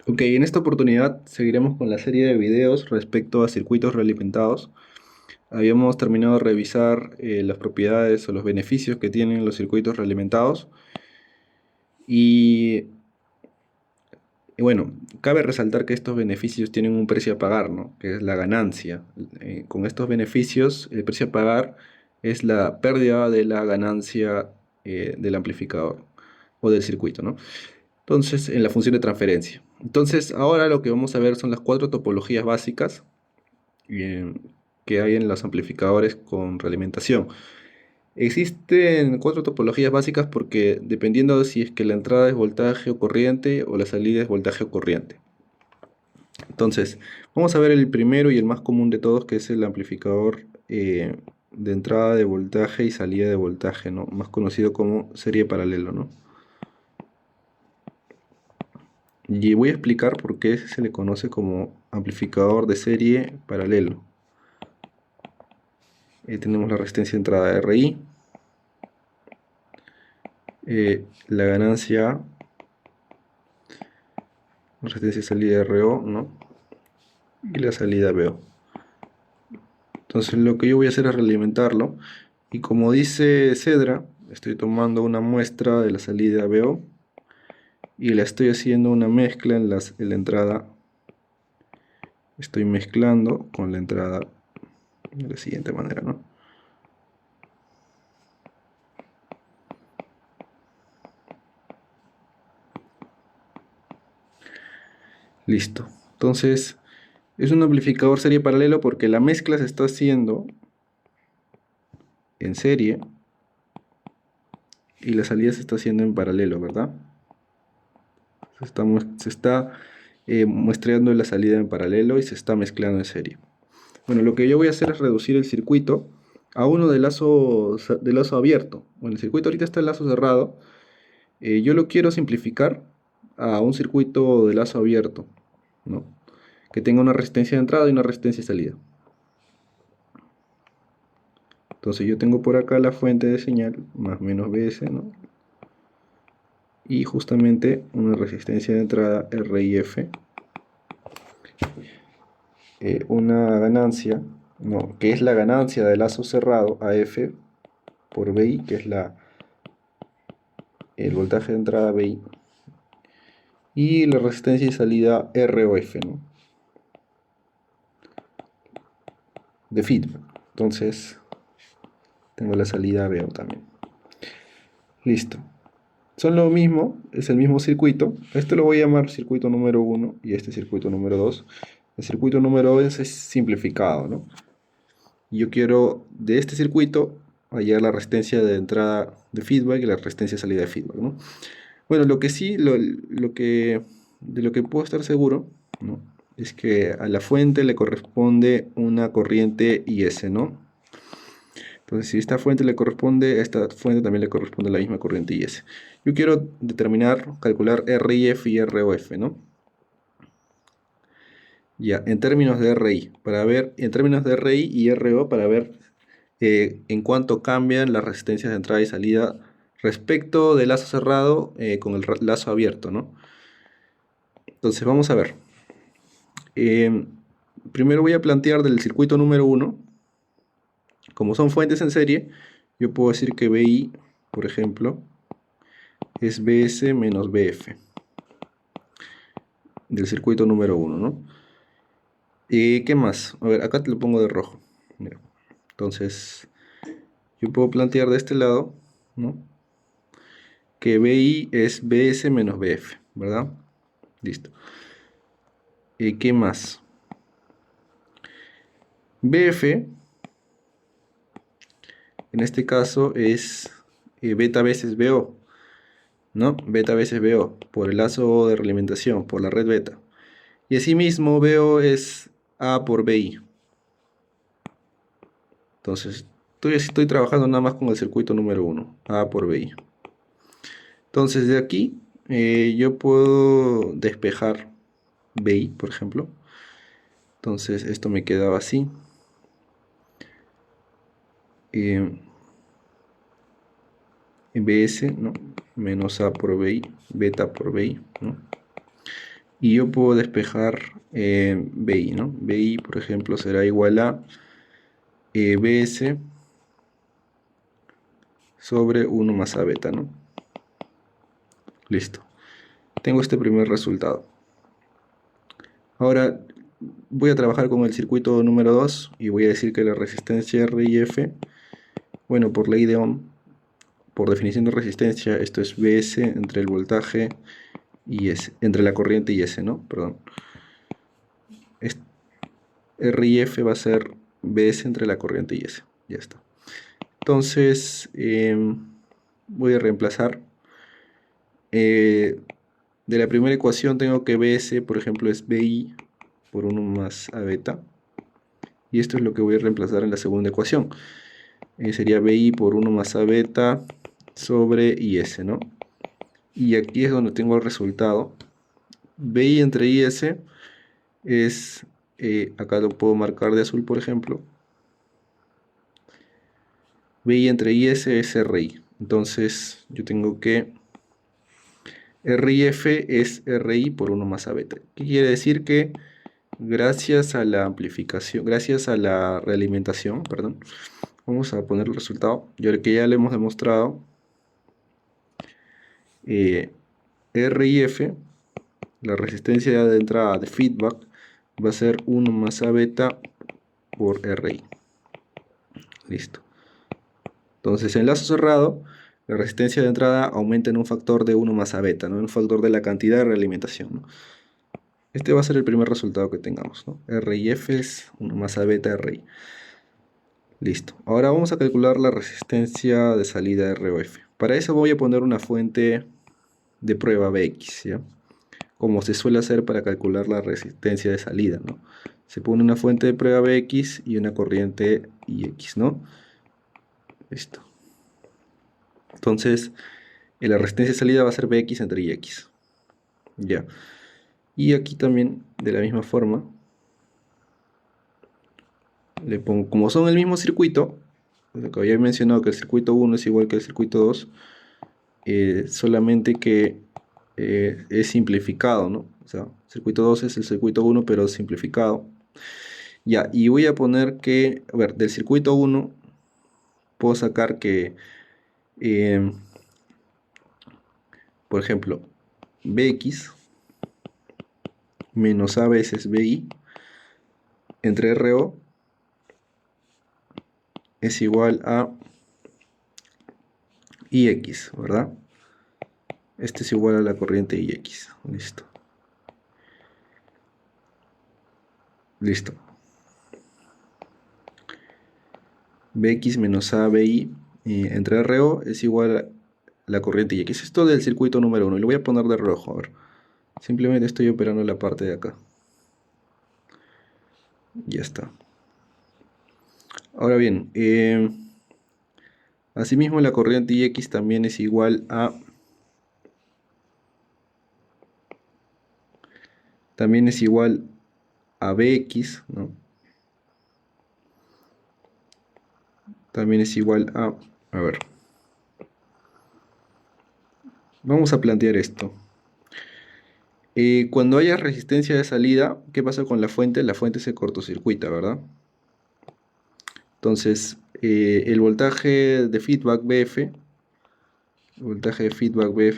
Ok, en esta oportunidad seguiremos con la serie de videos respecto a circuitos realimentados. Habíamos terminado de revisar las propiedades o los beneficios que tienen los circuitos realimentados y, y bueno, cabe resaltar que estos beneficios tienen un precio a pagar, ¿no? Que es la ganancia. Con estos beneficios, el precio a pagar es la pérdida de la ganancia del amplificador o del circuito, ¿no? Entonces, en la función de transferencia. Entonces, ahora lo que vamos a ver son las cuatro topologías básicas eh, que hay en los amplificadores con realimentación. Existen cuatro topologías básicas porque dependiendo de si es que la entrada es voltaje o corriente o la salida es voltaje o corriente. Entonces, vamos a ver el primero y el más común de todos, que es el amplificador de entrada de voltaje y salida de voltaje, ¿no? Más conocido como serie paralelo, ¿no? Y voy a explicar por qué se le conoce como amplificador de serie paralelo. Tenemos la resistencia de entrada RI, la ganancia, resistencia de salida RO, ¿no? Y la salida BO. Entonces lo que yo voy a hacer es realimentarlo. Y como dice Cedra, estoy tomando una muestra de la salida BO y le estoy haciendo una mezcla en la entrada. Estoy mezclando con la entrada de la siguiente manera, ¿no? Listo. Entonces, es un amplificador serie paralelo porque la mezcla se está haciendo en serie y la salida se está haciendo en paralelo, ¿verdad? Se está muestreando la salida en paralelo y se está mezclando en serie. Bueno, lo que yo voy a hacer es reducir el circuito a uno de lazo abierto. Bueno, el circuito ahorita está en lazo cerrado. Yo lo quiero simplificar a un circuito de lazo abierto, ¿no? Que tenga una resistencia de entrada y una resistencia de salida. Entonces yo tengo por acá la fuente de señal, más menos Bs, ¿no? Y justamente una resistencia de entrada RIF, una ganancia, no, que es la ganancia del lazo cerrado AF por BI, que es el voltaje de entrada BI, y la resistencia de salida ROF, ¿no? De feedback. Entonces tengo la salida BO también. Listo. Son lo mismo, es el mismo circuito. Este lo voy a llamar circuito número 1 y este circuito número 2. El circuito número 2 es simplificado, ¿no? Yo quiero de este circuito hallar la resistencia de entrada de feedback y la resistencia de salida de feedback, ¿no? Bueno, lo que sí, de lo que puedo estar seguro, ¿no? Es que a la fuente le corresponde una corriente IS, ¿no? Entonces, si esta fuente le corresponde, a esta fuente también le corresponde la misma corriente IS. Yo quiero determinar, calcular RIF y ROF, ¿no? Ya, en términos de RI, en términos de RI y RO, para ver en cuánto cambian las resistencias de entrada y salida respecto del lazo cerrado con el lazo abierto, ¿no? Entonces, vamos a ver. Eh, Primero voy a plantear del circuito número 1, como son fuentes en serie, yo puedo decir que BI, por ejemplo, es BS menos BF del circuito número 1, ¿no? ¿Qué más? A ver, acá te lo pongo de rojo. Mira. Entonces, yo puedo plantear de este lado, ¿no? Que BI es BS menos BF, ¿verdad? Listo. ¿Qué más? BF, en este caso, es beta veces BO, ¿no? Beta veces BO, por el lazo de realimentación, por la red beta. Y asimismo, BO es A por BI. Entonces, estoy trabajando nada más con el circuito número 1, A por BI. Entonces, de aquí, yo puedo despejar BI, por ejemplo. Entonces, esto me quedaba así. Eh, BS, ¿no? Menos A por BI, beta por BI, ¿no? Y yo puedo despejar BI, ¿no? BI, por ejemplo, será igual a BS sobre 1 más A beta, ¿no? Listo. Tengo este primer resultado. Ahora voy a trabajar con el circuito número 2 y voy a decir que la resistencia R y F, bueno, por ley de Ohm, por definición de resistencia, esto es Vs entre el voltaje y S, entre la corriente y S, ¿no? Perdón. R y F va a ser Vs entre la corriente y S. Ya está. Entonces, voy a reemplazar. De la primera ecuación tengo que Bs, por ejemplo, es Bi por 1 más A beta. Y esto es lo que voy a reemplazar en la segunda ecuación. Sería Bi por 1 más A beta sobre IS, ¿no? Y aquí es donde tengo el resultado. Bi entre IS es, acá lo puedo marcar de azul, por ejemplo. Bi entre IS es RI. Entonces yo tengo que RIF es RI por 1 más A beta. ¿Qué quiere decir? Que gracias a la amplificación, gracias a la realimentación, perdón, vamos a poner el resultado. Y ahora que ya le hemos demostrado, RIF, la resistencia de entrada de feedback, va a ser 1 más A beta por RI. Listo. Entonces, en lazo cerrado, la resistencia de entrada aumenta en un factor de 1 más A beta, ¿no? En un factor de la cantidad de realimentación, ¿no? Este va a ser el primer resultado que tengamos, ¿no? RIF es 1 más A beta RI. Listo. Ahora vamos a calcular la resistencia de salida ROF. Para eso voy a poner una fuente de prueba BX, ¿ya? Como se suele hacer para calcular la resistencia de salida, ¿no? Se pone una fuente de prueba BX y una corriente IX, ¿no? Listo. Entonces, la resistencia de salida va a ser BX entre IX. Ya. Y aquí también, de la misma forma, le pongo, como son el mismo circuito, lo que había mencionado que el circuito 1 es igual que el circuito 2, solamente que es simplificado, ¿no? O sea, circuito 2 es el circuito 1, pero simplificado. Ya, y voy a poner que, a ver, del circuito 1 puedo sacar que, eh, por ejemplo, Bx menos A veces Bi entre RO es igual a Ix, ¿verdad? Este es igual a la corriente Ix. Listo. Listo. Bx menos A Bi entre RO es igual a la corriente Ix. Esto del circuito número 1. Y lo voy a poner de rojo. A ver. Simplemente estoy operando la parte de acá. Ya está. Ahora bien, asimismo la corriente Ix también es igual a Bx, ¿no? También es igual a ver, vamos a plantear esto. Cuando haya resistencia de salida, ¿qué pasa con la fuente? La fuente se cortocircuita, ¿verdad? Entonces, el voltaje de feedback BF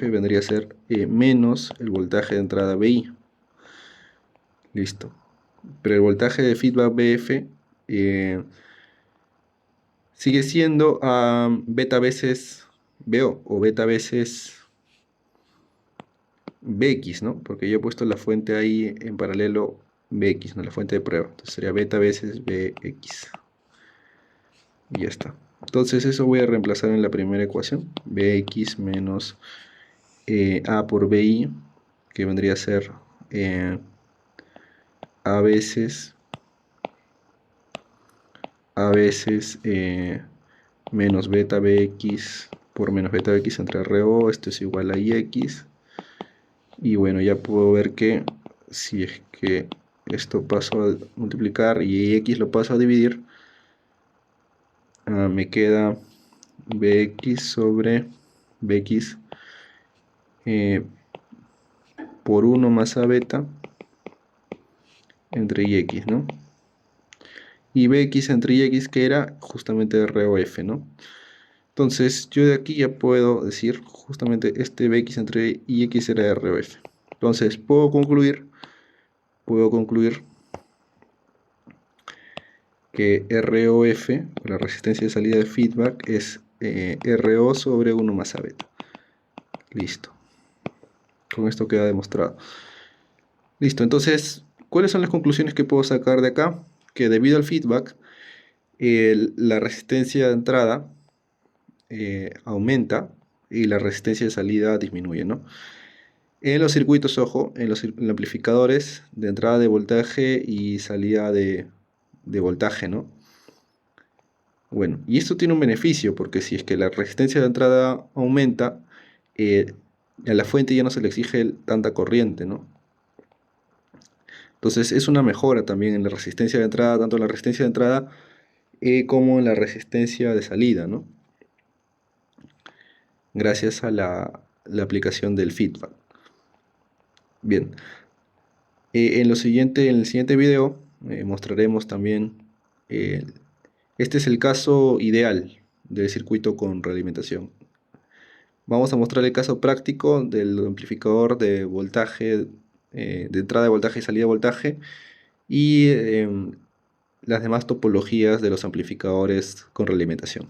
vendría a ser menos el voltaje de entrada BI. Listo. Pero el voltaje de feedback BF sigue siendo beta veces BO o beta veces Bx, ¿no? Porque yo he puesto la fuente ahí en paralelo Bx, ¿no? La fuente de prueba. Entonces sería beta veces Bx. Y ya está. Entonces eso voy a reemplazar en la primera ecuación. Bx menos A por Bi, que vendría a ser A veces menos beta Bx por menos beta Bx entre RO, esto es igual a Ix. Y bueno, ya puedo ver que si es que esto paso a multiplicar y X lo paso a dividir, me queda Bx sobre Bx por 1 más A beta entre IX, ¿no? Y BX entre IX, que era justamente ROF, ¿no? Entonces, yo de aquí ya puedo decir justamente este BX entre IX era ROF. Entonces, puedo concluir que ROF, la resistencia de salida de feedback, es RO sobre 1 más A beta. Listo. Con esto queda demostrado. Listo, entonces, ¿cuáles son las conclusiones que puedo sacar de acá? Que debido al feedback, la resistencia de entrada aumenta y la resistencia de salida disminuye, ¿no? En los circuitos, ojo, en los amplificadores de entrada de voltaje y salida de voltaje, ¿no? Bueno, y esto tiene un beneficio, porque si es que la resistencia de entrada aumenta, a la fuente ya no se le exige tanta corriente, ¿no? Entonces es una mejora también en la resistencia de entrada, tanto en la resistencia de entrada como en la resistencia de salida, ¿no? Gracias a la aplicación del feedback. Bien, en el siguiente video mostraremos también, eh, este es el caso ideal del circuito con realimentación. Vamos a mostrar el caso práctico del amplificador de voltaje, de entrada de voltaje y salida de voltaje, y las demás topologías de los amplificadores con realimentación.